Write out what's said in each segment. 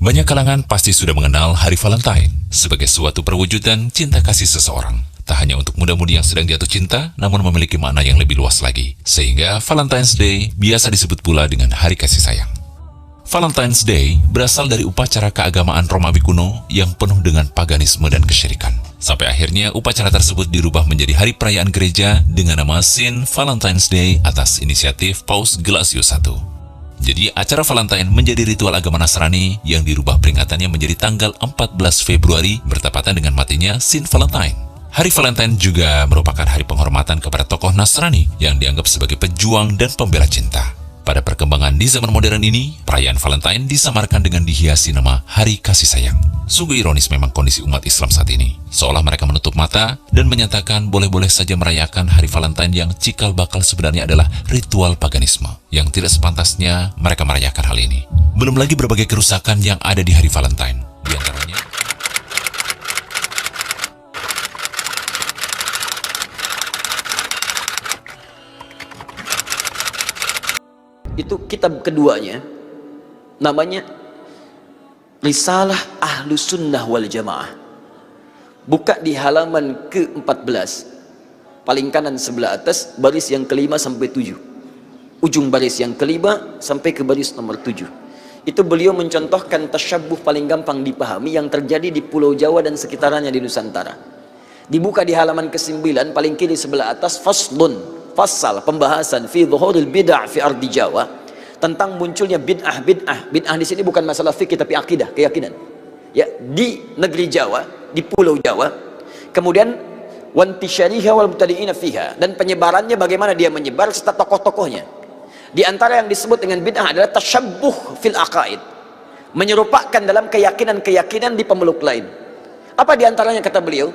Banyak kalangan pasti sudah mengenal Hari Valentine sebagai suatu perwujudan cinta kasih seseorang. Tak hanya untuk muda-mudi yang sedang jatuh cinta, namun memiliki makna yang lebih luas lagi. Sehingga Valentine's Day biasa disebut pula dengan Hari Kasih Sayang. Valentine's Day berasal dari upacara keagamaan Romawi kuno yang penuh dengan paganisme dan kesyirikan. Sampai akhirnya upacara tersebut dirubah menjadi hari perayaan gereja dengan nama Saint Valentine's Day atas inisiatif Paus Gelasius I. Jadi acara Valentine menjadi ritual agama Nasrani yang dirubah peringatannya menjadi tanggal 14 Februari bertepatan dengan matinya Saint Valentine. Hari Valentine juga merupakan hari penghormatan kepada tokoh Nasrani yang dianggap sebagai pejuang dan pembela cinta. Pada perkembangan di zaman modern ini, perayaan Valentine disamarkan dengan dihiasi nama Hari Kasih Sayang. Sungguh ironis memang kondisi umat Islam saat ini. Seolah mereka menutup mata dan menyatakan boleh-boleh saja merayakan Hari Valentine yang cikal bakal sebenarnya adalah ritual paganisme, yang tidak sepantasnya mereka merayakan hal ini. Belum lagi berbagai kerusakan yang ada di Hari Valentine. Di antaranya, itu kitab keduanya, namanya Risalah Ahlus Sunnah wal Jamaah. Buka di halaman ke-14, paling kanan sebelah atas, baris yang kelima sampai 7, ujung baris yang kelima sampai ke baris nomor 7. Itu beliau mencontohkan tasyabbuh paling gampang dipahami yang terjadi di Pulau Jawa dan sekitarannya di Nusantara. Dibuka di halaman ke-9, paling kiri sebelah atas, faslun, fasal pembahasan fi dhuhuril bid'ah fi ardi Jawa, tentang munculnya bid'ah. Bid'ah di sini bukan masalah fikih tapi akidah, keyakinan. Ya, di negeri Jawa, di Pulau Jawa. Kemudian wantisyariha wal mubtadi'ina fiha, dan penyebarannya bagaimana dia menyebar serta tokoh-tokohnya. Di antara yang disebut dengan bid'ah adalah tasyabbuh fil aqaid, menyerupakan dalam keyakinan-keyakinan di pemeluk lain. Apa di antaranya kata beliau?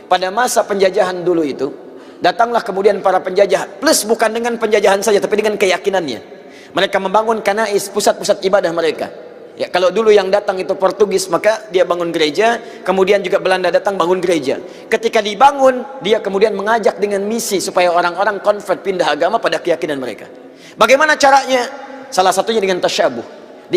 Pada masa penjajahan dulu itu, datanglah kemudian para penjajah, plus bukan dengan penjajahan saja tapi dengan keyakinannya. Mereka membangun kanais, pusat-pusat ibadah mereka. Ya, kalau dulu yang datang itu Portugis, maka dia bangun gereja, kemudian juga Belanda datang bangun gereja. Ketika dibangun, dia kemudian mengajak dengan misi supaya orang-orang convert, pindah agama pada keyakinan mereka. Bagaimana caranya? Salah satunya dengan tasyabuh.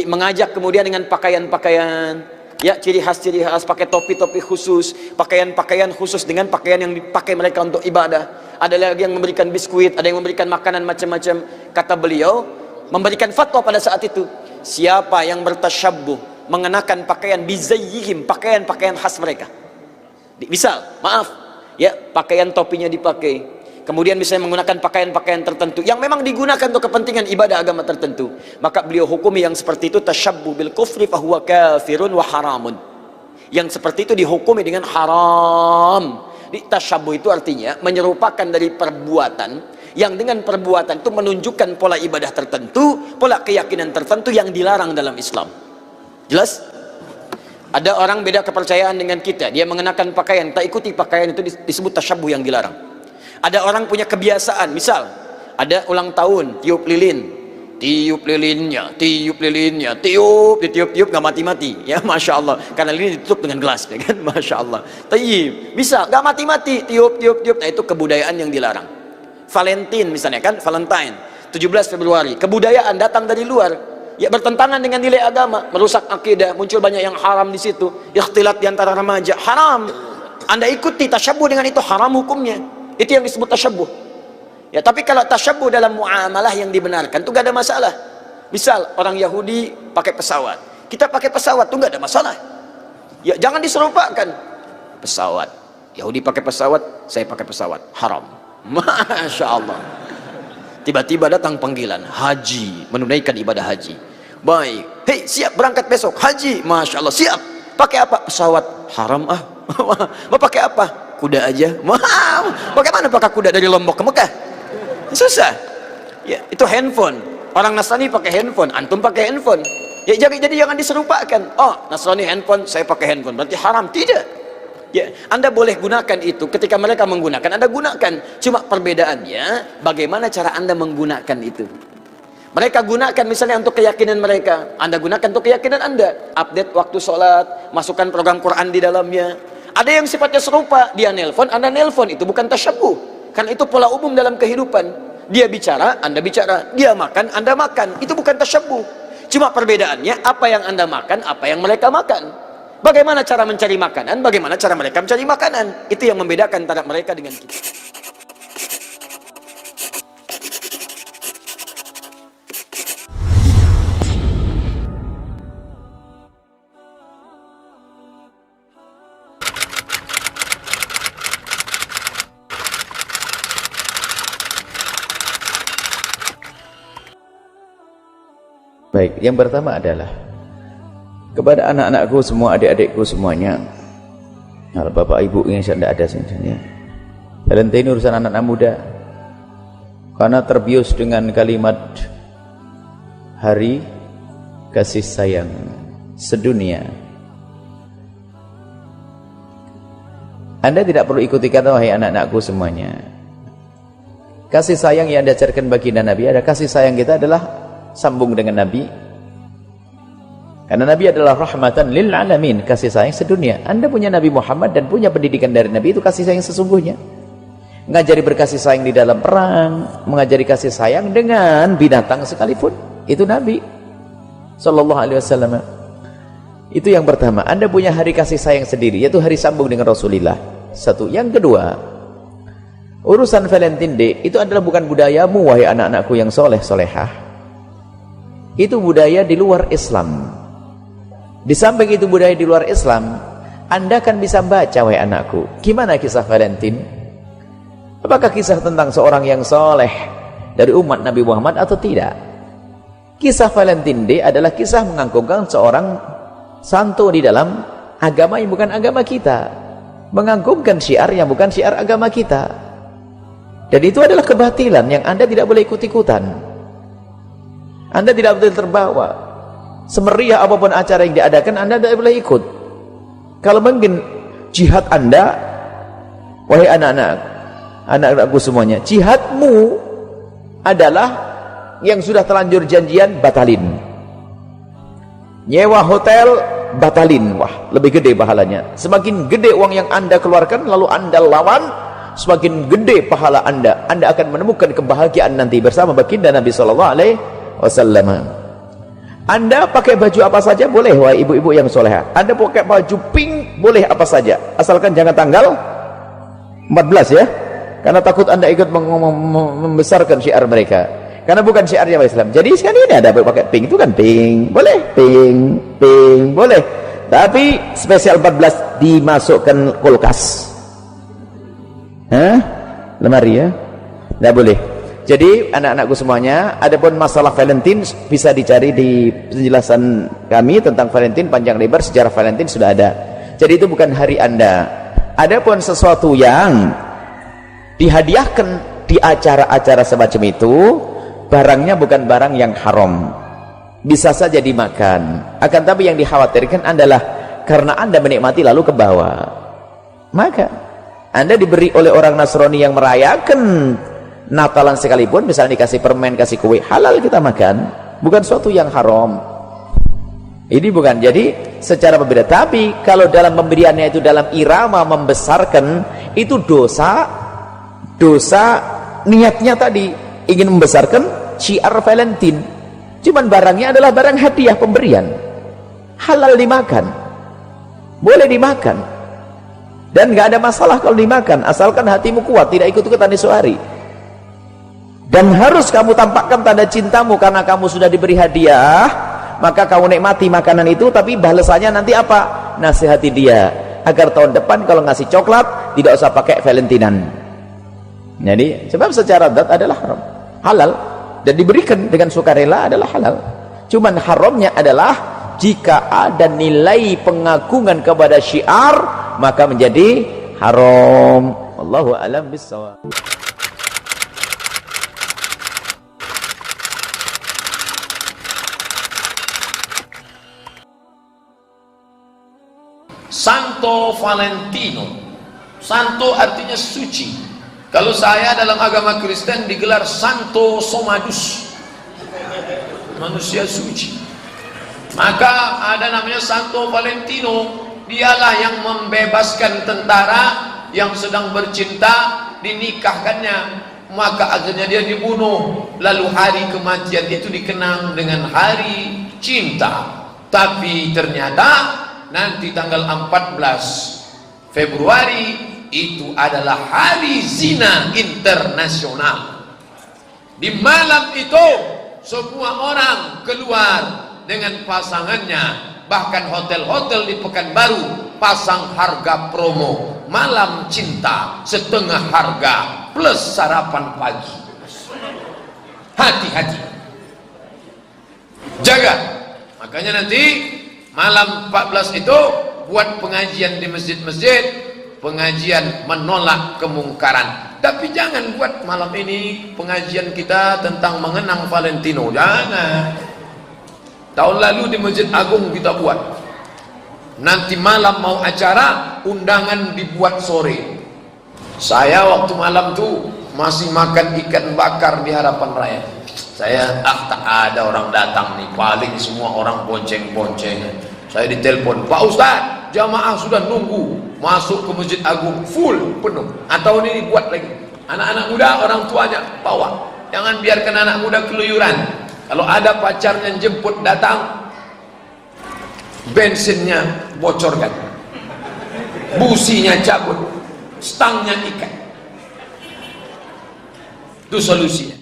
Mengajak kemudian dengan pakaian-pakaian, ya, ciri khas, pakai topi-topi khusus, pakaian-pakaian khusus dengan pakaian yang dipakai mereka untuk ibadah. Ada lagi yang memberikan biskuit, ada yang memberikan makanan macam-macam. Kata beliau, memberikan fatwa pada saat itu, siapa yang bertasyabbuh mengenakan pakaian bizayyihim, pakaian-pakaian khas mereka. Misal, maaf, ya, pakaian topinya dipakai, kemudian misalnya menggunakan pakaian-pakaian tertentu yang memang digunakan untuk kepentingan ibadah agama tertentu, maka beliau hukumi yang seperti itu tasyabbuh bil kufri fahuwa kafirun wa haramun. Yang seperti itu dihukumi dengan haram. Tasyabbuh itu artinya menyerupakan dari perbuatan yang dengan perbuatan itu menunjukkan pola ibadah tertentu, pola keyakinan tertentu yang dilarang dalam Islam. Jelas? Ada orang beda kepercayaan dengan kita, dia mengenakan pakaian, tak ikuti pakaian itu disebut tasyabbuh yang dilarang. Ada orang punya kebiasaan, misal ada ulang tahun, tiup lilin, tiup lilinnya, ditiup-tiup nggak mati-mati, ya, masya Allah, karena lilin ditutup dengan gelas, ya kan, masya Allah. Tayyib, bisa nggak mati-mati, tiup, nah itu kebudayaan yang dilarang. Valentine misalnya kan, Valentine 17 Februari, kebudayaan datang dari luar, ya, bertentangan dengan nilai agama, merusak akidah, muncul banyak yang haram di situ, ikhtilat di antara remaja, haram. Anda ikuti tasyabbuh dengan itu, haram hukumnya. Itu yang disebut tasyabbuh. Ya, tapi kalau tasyabbuh dalam muamalah yang dibenarkan itu gak ada masalah. Misal orang Yahudi pakai pesawat, kita pakai pesawat tuh gak ada masalah. Ya, jangan diserupakan. Pesawat, Yahudi pakai pesawat, saya pakai pesawat, haram. Masya Allah. Tiba-tiba datang panggilan haji, menunaikan ibadah haji. Baik, hei, siap berangkat besok haji, masya Allah, siap. Pakai apa? Pesawat, haram ah. Mau pakai apa? Kuda aja. Bagaimana pakai kuda dari Lombok ke Mekah? Susah. Ya, itu handphone. Orang Nasrani pakai handphone, antum pakai handphone. Ya, jadi jangan diserupakan. Oh, Nasrani handphone, saya pakai handphone, berarti haram. Tidak. Ya, Anda boleh gunakan itu ketika mereka menggunakan, Anda gunakan. Cuma perbedaannya bagaimana cara Anda menggunakan itu. Mereka gunakan misalnya untuk keyakinan mereka, Anda gunakan untuk keyakinan Anda. Update waktu sholat, masukkan program Quran di dalamnya. Ada yang sifatnya serupa, dia nelpon, Anda nelpon, itu bukan tasyabbuh. Karena itu pola umum dalam kehidupan. Dia bicara, Anda bicara. Dia makan, Anda makan. Itu bukan tasyabbuh. Cuma perbedaannya apa yang Anda makan, apa yang mereka makan. Bagaimana cara mencari makanan, bagaimana cara mereka mencari makanan. Itu yang membedakan antara mereka dengan kita. Baik, yang pertama adalah kepada anak-anakku semua, adik-adikku semuanya. Kalau bapak ibu yang tidak ada sebenarnya. Valentine urusan anak-anak muda. Karena terbius dengan kalimat hari kasih sayang sedunia. Anda tidak perlu ikuti kata wahai anak-anakku semuanya. Kasih sayang yang Anda ajarkan baginda Nabi, ada kasih sayang kita adalah sambung dengan Nabi, karena Nabi adalah rahmatan lil alamin, kasih sayang sedunia. Anda punya Nabi Muhammad dan punya pendidikan dari Nabi, itu kasih sayang sesungguhnya. Mengajari berkasih sayang di dalam perang, mengajari kasih sayang dengan binatang sekalipun, itu Nabi sallallahu alaihi wasallam. Itu yang pertama. Anda punya hari kasih sayang sendiri, yaitu hari sambung dengan Rasulullah. Satu. Yang kedua, urusan Valentine Day itu adalah bukan budayamu wahai anak-anakku yang soleh solehah. Itu budaya di luar Islam. Di samping itu budaya di luar Islam, Anda kan bisa baca wahai anakku, gimana kisah Valentine? Apakah kisah tentang seorang yang soleh dari umat Nabi Muhammad atau tidak? Kisah Valentine Day adalah kisah mengagungkan seorang santo di dalam agama yang bukan agama kita, mengagungkan syiar yang bukan syiar agama kita. Dan itu adalah kebatilan yang Anda tidak boleh ikut-ikutan. Anda tidak boleh terbawa. Semeriah apapun acara yang diadakan, Anda tidak boleh ikut. Kalau mungkin jihad Anda, wahai anak-anakku semuanya, jihadmu adalah yang sudah terlanjur janjian, batalin. Nyewa hotel, batalin. Wah, lebih gede pahalanya. Semakin gede uang yang Anda keluarkan, lalu Anda lawan, semakin gede pahala Anda. Anda akan menemukan kebahagiaan nanti bersama baginda Nabi sallallahu alaihi wasallam. Anda pakai baju apa saja boleh, wahai ibu-ibu yang soleha. Anda pakai baju pink boleh apa saja, asalkan jangan tanggal 14 ya, karena takut Anda ikut membesarkan syiar mereka, karena bukan syiarnya Islam. Jadi sekali ini ada pakai pink, itu kan pink boleh, pink boleh, tapi spesial 14 dimasukkan kulkas, lemari ya, tidak boleh. Jadi anak-anakku semuanya, adapun masalah Valentine bisa dicari di penjelasan kami tentang Valentine panjang lebar, sejarah Valentine sudah ada. Jadi itu bukan hari Anda. Adapun sesuatu yang dihadiahkan di acara-acara semacam itu, barangnya bukan barang yang haram, bisa saja dimakan. Akan tapi yang dikhawatirkan adalah karena Anda menikmati lalu ke bawah, maka Anda diberi oleh orang Nasrani yang merayakan Natalan sekalipun, misalnya dikasih permen, kasih kue, halal kita makan, bukan suatu yang haram. Ini bukan. Jadi secara berbeda. Tapi kalau dalam pemberiannya itu dalam irama membesarkan, itu dosa niatnya tadi ingin membesarkan syiar Valentine. Cuman barangnya adalah barang hadiah pemberian, halal dimakan, boleh dimakan, dan nggak ada masalah kalau dimakan, asalkan hatimu kuat, tidak ikut-ikutan isu hari. Dan harus kamu tampakkan tanda cintamu karena kamu sudah diberi hadiah, maka kamu nikmati makanan itu, tapi balasannya nanti apa? Nasihati dia agar tahun depan kalau ngasih coklat tidak usah pakai Valentinan. Jadi sebab secara zat adalah haram, halal, dan diberikan dengan sukarela adalah halal. Cuman haramnya adalah jika ada nilai pengagungan kepada syiar, maka menjadi haram. Wallahu a'lam bissawab. Santo Valentino. Santo artinya suci. Kalau saya dalam agama Kristen digelar Santo Somadus, manusia suci. Maka ada namanya Santo Valentino. Dialah yang membebaskan tentara yang sedang bercinta, dinikahkannya, maka akhirnya dia dibunuh. Lalu hari kematian itu dikenang dengan hari cinta. Tapi ternyata nanti tanggal 14 Februari itu adalah hari zina internasional. Di malam itu semua orang keluar dengan pasangannya. Bahkan hotel-hotel di Pekanbaru pasang harga promo malam cinta setengah harga plus sarapan pagi. Hati-hati, jaga. Makanya nanti malam 14 itu buat pengajian di masjid-masjid, pengajian menolak kemungkaran. Tapi jangan buat malam ini pengajian kita tentang mengenang Valentino, jangan. Tahun lalu di Masjid Agung kita buat. Nanti malam mau acara, undangan dibuat sore. Saya waktu malam tuh masih makan ikan bakar di Harapan Raya. Saya tak ada orang datang nih, paling semua orang bonceng-bonceng. Saya ditelepon, Pak Ustadz, jamaah sudah nunggu masuk ke Masjid Agung full penuh. Atau ini dibuat lagi. Anak-anak muda orang tuanya bawa. Jangan biarkan anak muda keluyuran. Kalau ada pacarnya jemput datang, bensinnya bocorkan, businya cabut, stangnya ikat. Itu solusinya.